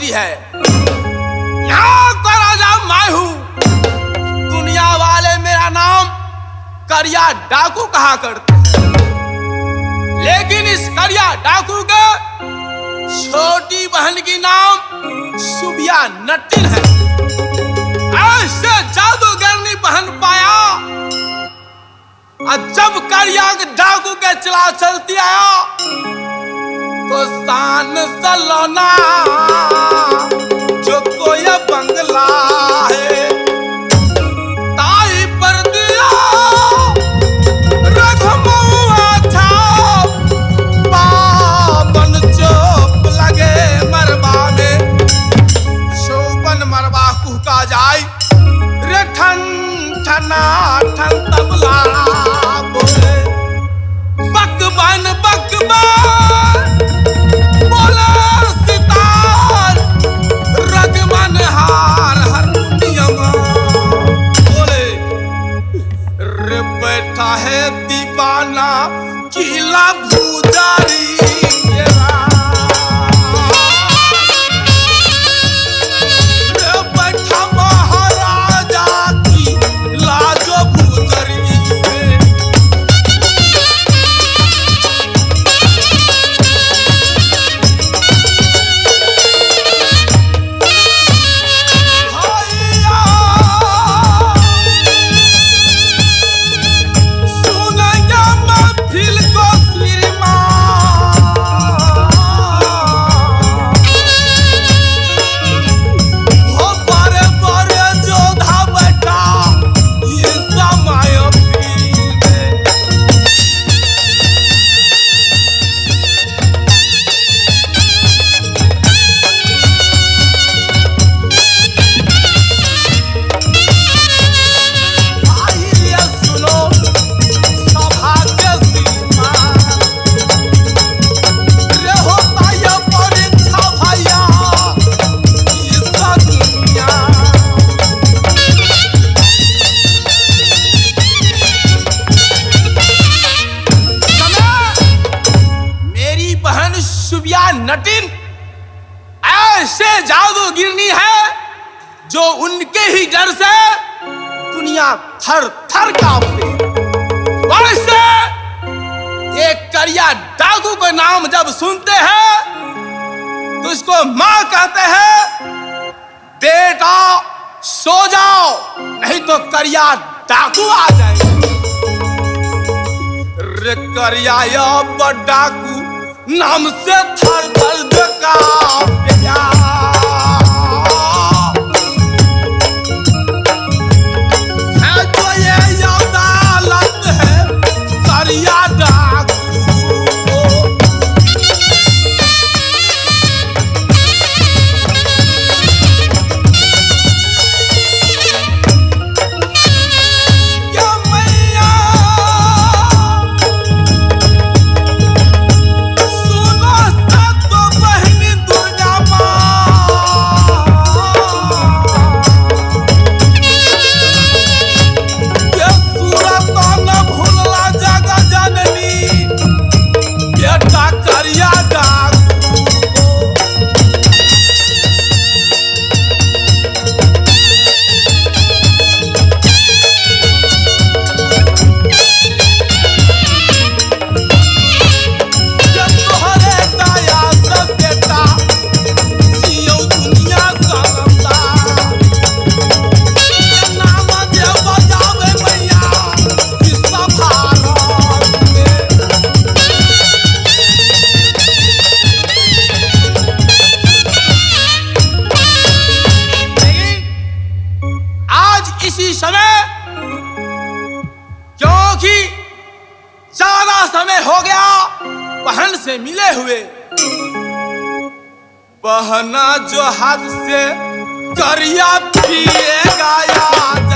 होती है। यहाँ का राजा मैं हूं। दुनिया वाले मेरा नाम करिया डाकू कहा करते हैं, लेकिन इस करिया डाकू के छोटी बहन की नाम सुबिया नटिन है। ऐसे जादूगरनी बहन पाया और जब करिया डाकू के चला चलती आया तो शान सलोना जो कोई बंगला है ताई पर दिया रघुमुआ छाप पावन चोप लगे मरबा में शोभन मरबा कुहका जाए रे ठन ठना ठन तबला बोले बकबन बकबन बोले सितार रगमन हार हारमोनियम बोले रे बैठा है दीवाना किला भूजारी नटिन ऐसे जादूगिरनी है जो उनके ही डर से दुनिया थर थर कांपती। वैसे एक करिया डाकू का नाम जब सुनते हैं तो उसको मां कहते हैं बेटा सो जाओ नहीं तो करिया डाकू आ जाएंगे। रे करिया या डाकू नाम से थर दर्द का प्यार है जो ये अदालत है करिया डाकू। इसी समय क्योंकि ज्यादा समय हो गया बहन से मिले हुए, बहना जो हाथ से करिया पिएगा याद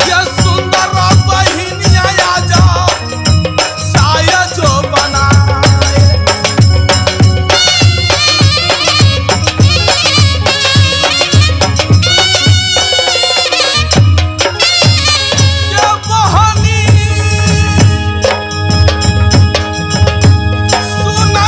ये सुंदर बहिनिया आ जाओ साया जो बनाए। ये बहनी सुना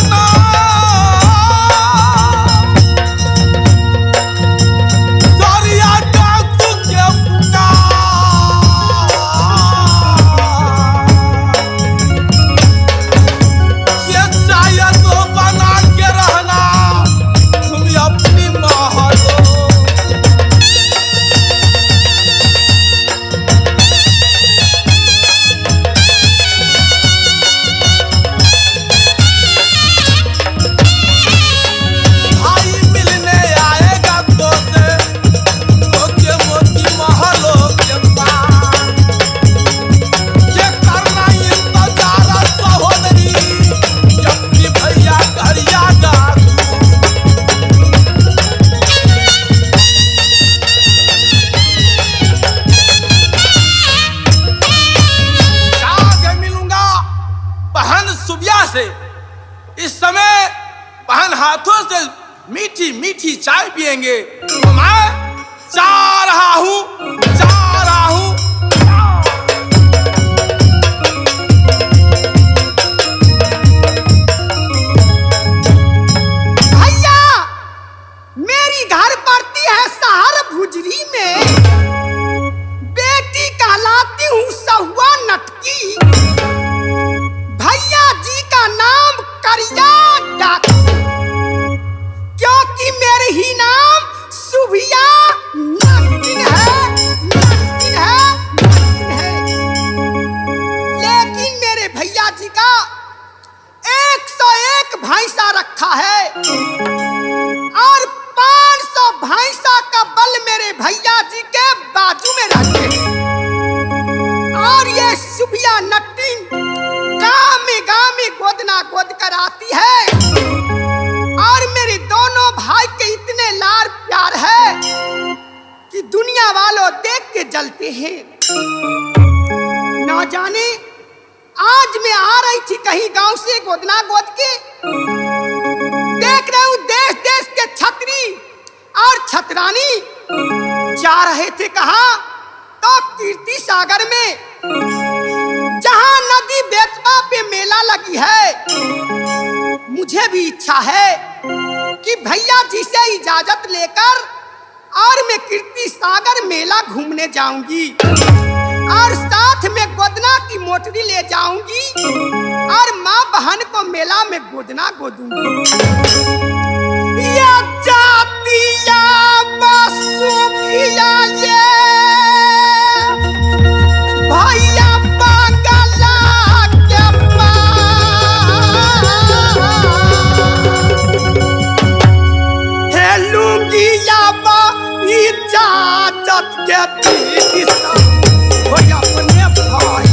पिएंगे। तो मैं जा रहा हूं, जा रहा हूं। भैया मेरी घर पड़ती है शहर भुजरी में, बेटी कहलाती हूँ सहुआ नटकी। भैया जी का नाम करिया डाकू, क्योंकि मेरे ही नाम सुभिया नटकिन है, नटकिन है, नटकिन है। लेकिन मेरे भैया जी का 101 भैंसा रखा है और 500 भैंसा का बल मेरे भैया जी के बाजू में रहते हैं। और ये सुबिया नट्टिन गाँव में गोदना गोद कर आती है और मेरे दोनों भाई के इतने लाड़ प्यार है कि दुनिया वालों देख के जलते हैं। ना जाने आज मैं आ रही थी कहीं गांव से गोदना गोद के, देख रहे हूं देश देश के छतरी और छतरानी जा रहे थे कहां, तो कीर्ति सागर में, जहां नदी बेतवा पे मेला लगी है। मुझे भी इच्छा है कि भैया जी से इजाजत लेकर और मैं कीर्ति सागर मेला घूमने जाऊंगी और साथ में गोदना की मोटरी ले जाऊंगी और माँ बहन को मेला में गोदना गोदूंगी। ये जातिया बसुभिया ये भैया बंगला के हेलुंगिया इजाजत के दिशा हो अपने भाई।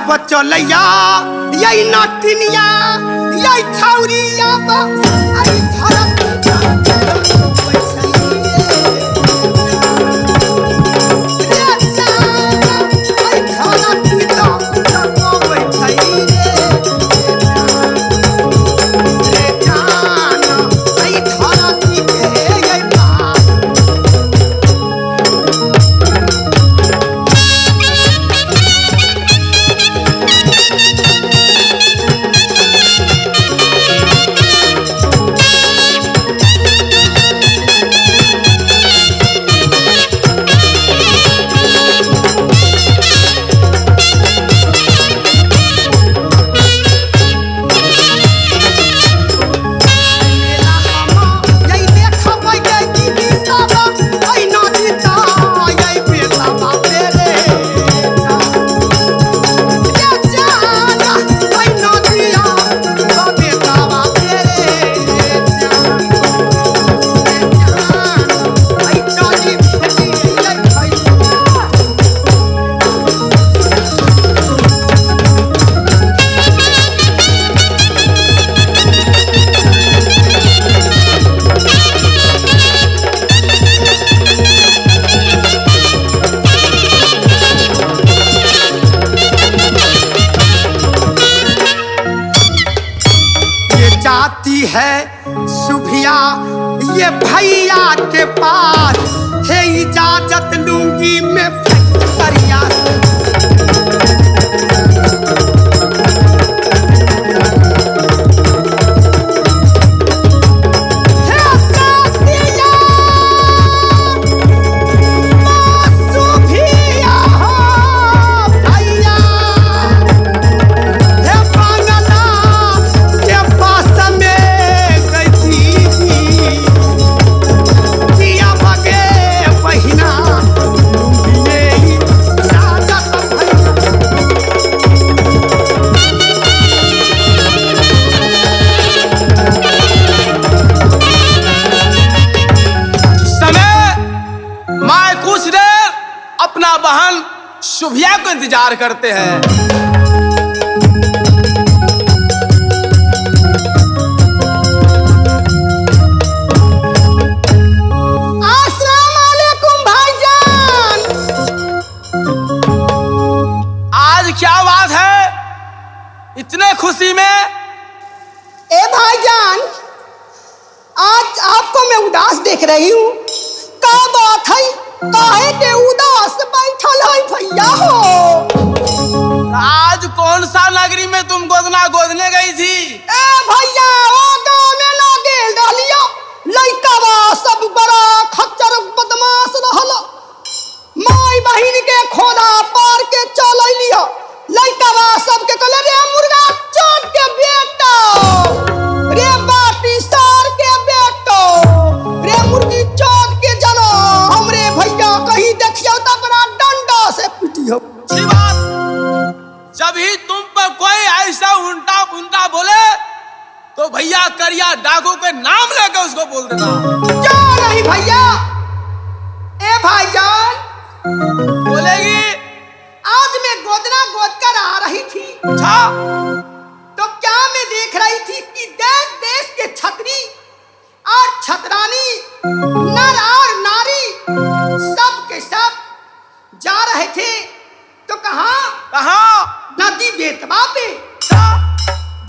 बचलैया यही नटिनिया यही छौरिया अरे मेरा बहन शुभिया को इंतजार करते हैं। क्या बात है इतने खुशी में? ए भाईजान, आज आपको मैं उदास देख रही हूँ। क्या बात है? काहे के उदास बैठल है भैया हो? आज कौन सा नगरी में तुम गोदना गोदने गई थी? ए भैया, ओ गाँव में ना गेल डालिया लइका बा सब बड़ा खच्चर बदमाश रहल। माई बहिन के खोदा पार के चल लिया। लइका बा सबके कहले रे मुर्गा चोट के बेटा, रे बाटी सार के बेटो, रे मुर्गी चोट के जना हमरे भैया कहीं देखियो तो बड़ा डंडा से पिटियो। अच्छी बात, जब ही तुम पर कोई ऐसा उल्टा पुल्टा बोले तो भैया करिया डाकू के नाम लेकर उसको बोल देना। क्या नहीं भैया? ए भाईजान बोलेगी? आज मैं गोदना गोद कर आ रही थी। अच्छा, तो क्या मैं देख रही थी कि देश देश के छतरी और छतरानी, नर और नारी सब के सब जा रहे थे। तो कहाँ? नदी बेतवा पे,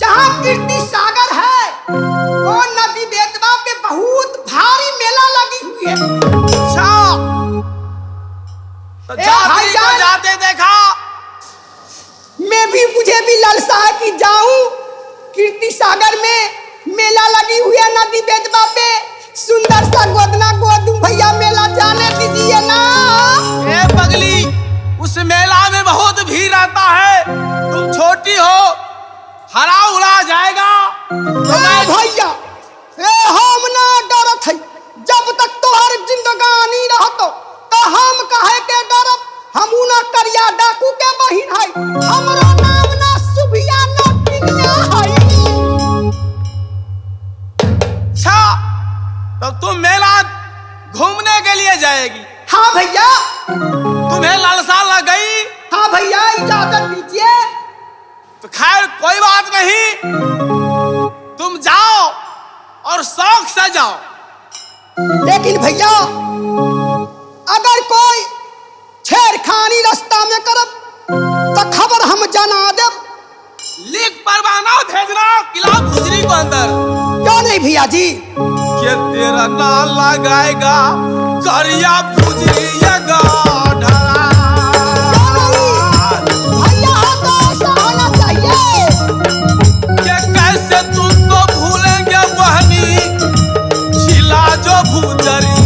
जहाँ कीर्ति सागर है, वो नदी बेतवा पे बहुत भारी मेला लगी हुई है। तो जाते देखा? मैं भी, मुझे भी लालसा है कि जाऊं। कीर्ति सागर में मेला लगी हुई है नदी बेतवा पे। सुंदर सा गोदना गोदू भैया, मेला जाने दीजिए ना। ए पगली, उस मेला में बहुत भीड़ आता है, तुम छोटी हो, हरा उड़ा जाएगा। भैया हम ना डरत है, जब तक तोहर जिंदगानी रहतो तो हम कहे के डरब। हम ना करिया डाकू के बहिन है, हमरो नाम ना शुभिया ना टिनिया है। अच्छा, तब तुम मेला घूमने के लिए जाएगी? हाँ भैया। तुम्हें लालसा लग गई? हाँ भैया, इजाजत दीजिए। तो खैर कोई बात नहीं, तुम जाओ और शौक से जाओ। लेकिन भैया अगर कोई छेड़खानी रास्ता में करब तो खबर हम जना देब। लिख परवाना भेजना किला भुजरी को अंदर। क्यों नहीं भैया जी? ये तेरा नाम लगाएगा करिया भुजरी भैया तो ऐसा होना चाहिए। कैसे तुमको भूलेंगे बहनी, छिला जो भुजरी।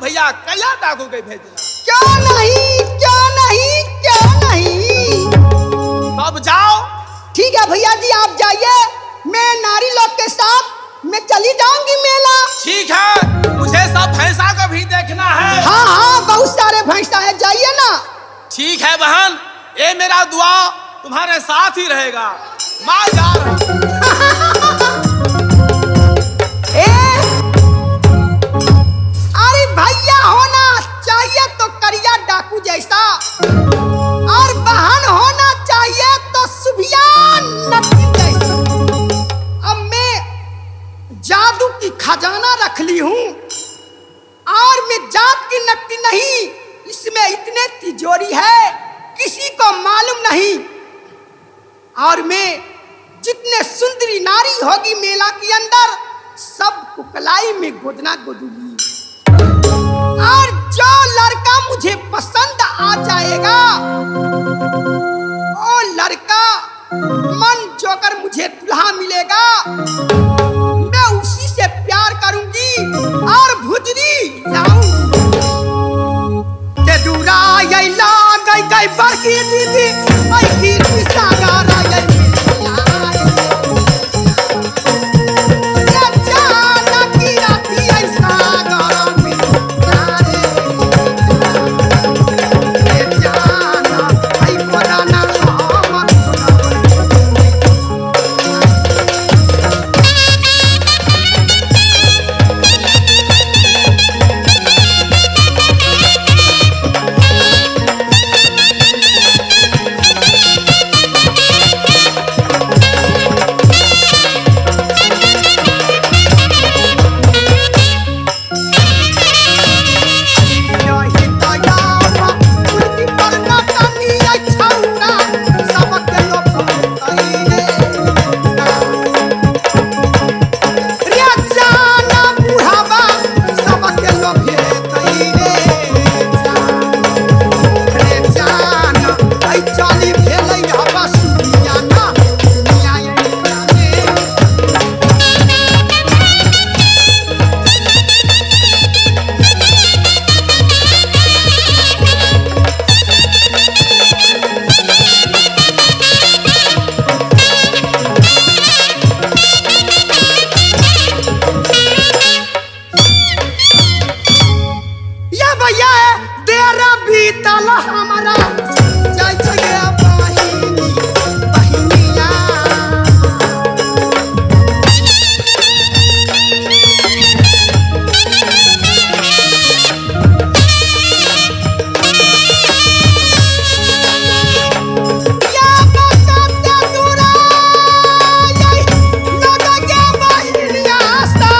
भैया कया डाकू के भेजना। क्यों नहीं, क्यों नहीं, क्यों नहीं? अब जाओ। ठीक है भैया जी, आप जाइए, मैं नारी लोग के साथ मैं चली जाऊंगी मेला। ठीक है, मुझे सब भैंसा को भी देखना है। हाँ हाँ, बहुत सारे भैंसा है, जाइए ना। ठीक है बहन, ये मेरा दुआ तुम्हारे साथ ही रहेगा। माँ जा अरे भैया होना चाहिए तो करिया डाकू जैसा, और बहन होना चाहिए तो शुभिया नटी जैसा। अब तिजोरी है किसी को मालूम नहीं। और मैं जितने सुंदरी नारी होगी मेला के अंदर सब कुकलाई में गोदना गोदूंगी। और जो लड़का मुझे पसंद आ जाएगा वो लड़का मन जोकर मुझे दुल्हा मिलेगा, मैं उसी से प्यार करूंगी और भुजरी लाऊंगी। ते दूरा ये लागई गई बरकी दीदी आई की सागारा ये जाना की राती आई सागारा में ये जाना आई पुराना हमारा जय जय बहिनी बहिनिया या बकते दूरा ये लगा के बहिनिया सा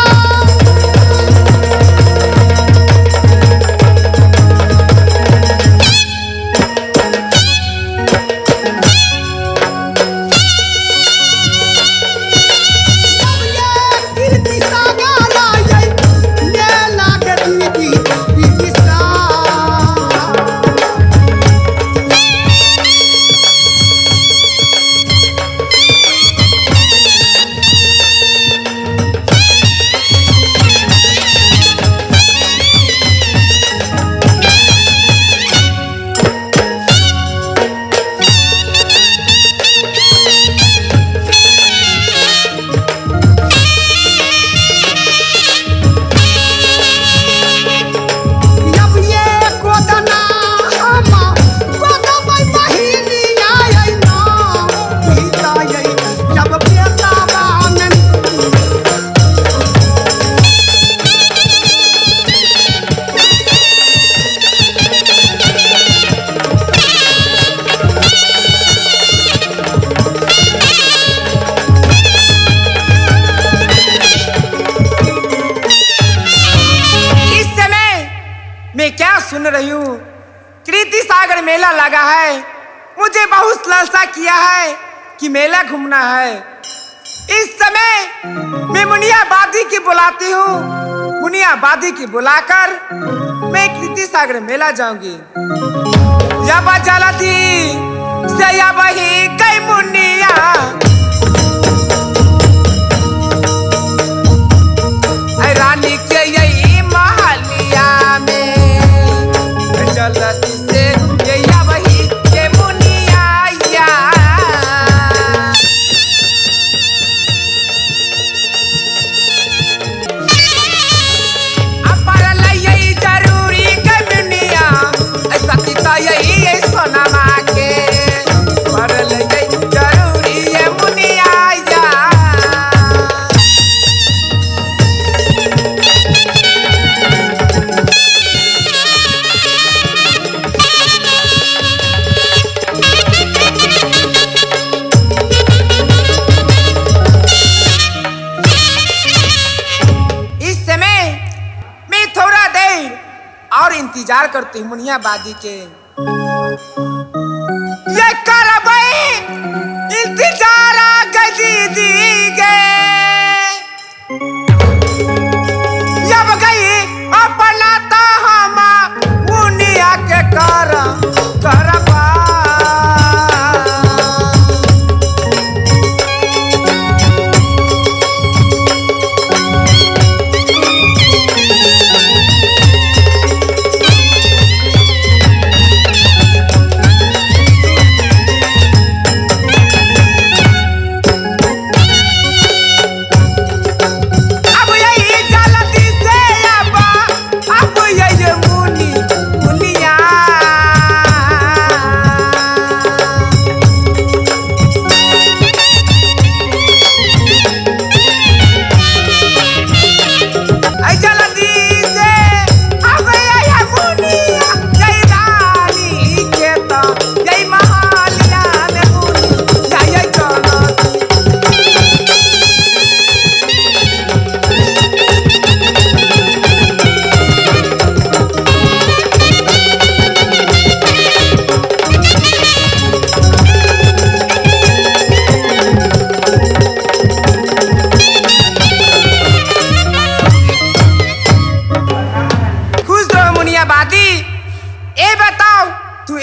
सुन रही हूँ कृति सागर मेला लगा है, मुझे बहुत लालसा किया है कि मेला घूमना है। इस समय मैं मुनिया बादी की बुलाती हूँ, मुनिया बादी की बुलाकर मैं कृति सागर मेला जाऊंगी। जब जलती से वही कई मुनिया रानी के यही महलिया में चलती से ये वही के मुनिया या अपर यही जरूरी के मुनिया ऐसा तो यही सोना के पर यही करती मुनिया बादी के ये करबई इंतजार गदी गे जब गई अपना तो हम मुनिया के करबा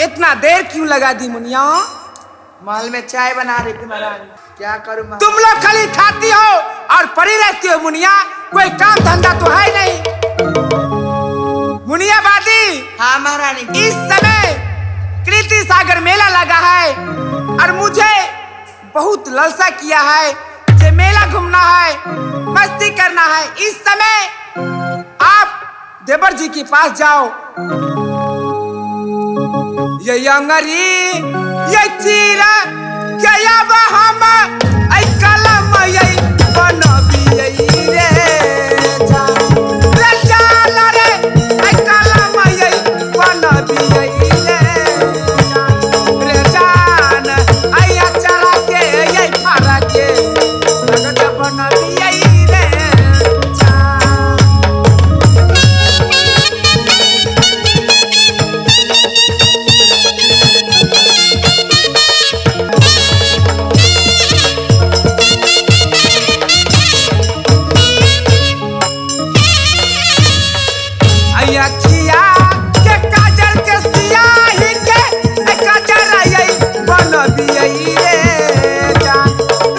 इतना देर क्यों लगा दी मुनिया? महल में चाय बना रही थी महारानी, क्या करूं मैं? तुम लोग खाली खाती हो और पड़ी रहती हो मुनिया, कोई काम धंधा तो है नहीं। मुनिया बादी। हाँ महारानी। इस समय कृति सागर मेला लगा है और मुझे बहुत लालसा किया है कि मेला घूमना है, मस्ती करना है। इस समय आप देवर जी के पास जाओ। ये अंगरी ये चीरा क्या हम आई कलम ये बनबी रे जा रे जाल रे आई कलम ये बनबी रे जा रे जान आई चला के ये फारा के लगत बनबी रे जा। अखिया के काजल के सियाही के काजल ये बनबी रे जान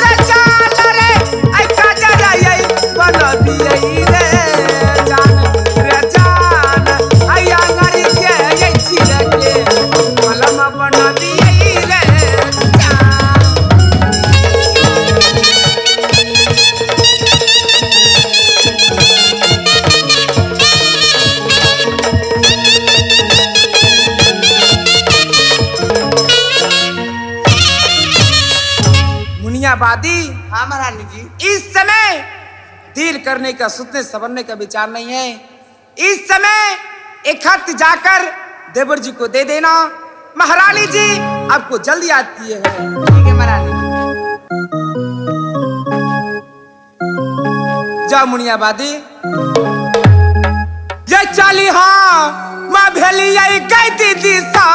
रे जान रे आई काजल ये बनबी रे जान रे जान आई अंगरी के ये छिले के कलम बनबी रे जान। बादी। हाँ महारानी जी। इस समय डील करने का, सोचने संवरने का विचार नहीं है। इस समय एक खत जाकर देवर जी को दे देना। महारानी जी आपको जल्दी आती है। ठीक है महारानी। जा मुनिया बादी। ये चाली हाँ माँ भेली यही गई दीदी सा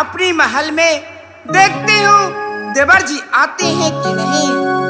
अपनी महल में देखती हूँ देवर जी आते हैं कि नहीं।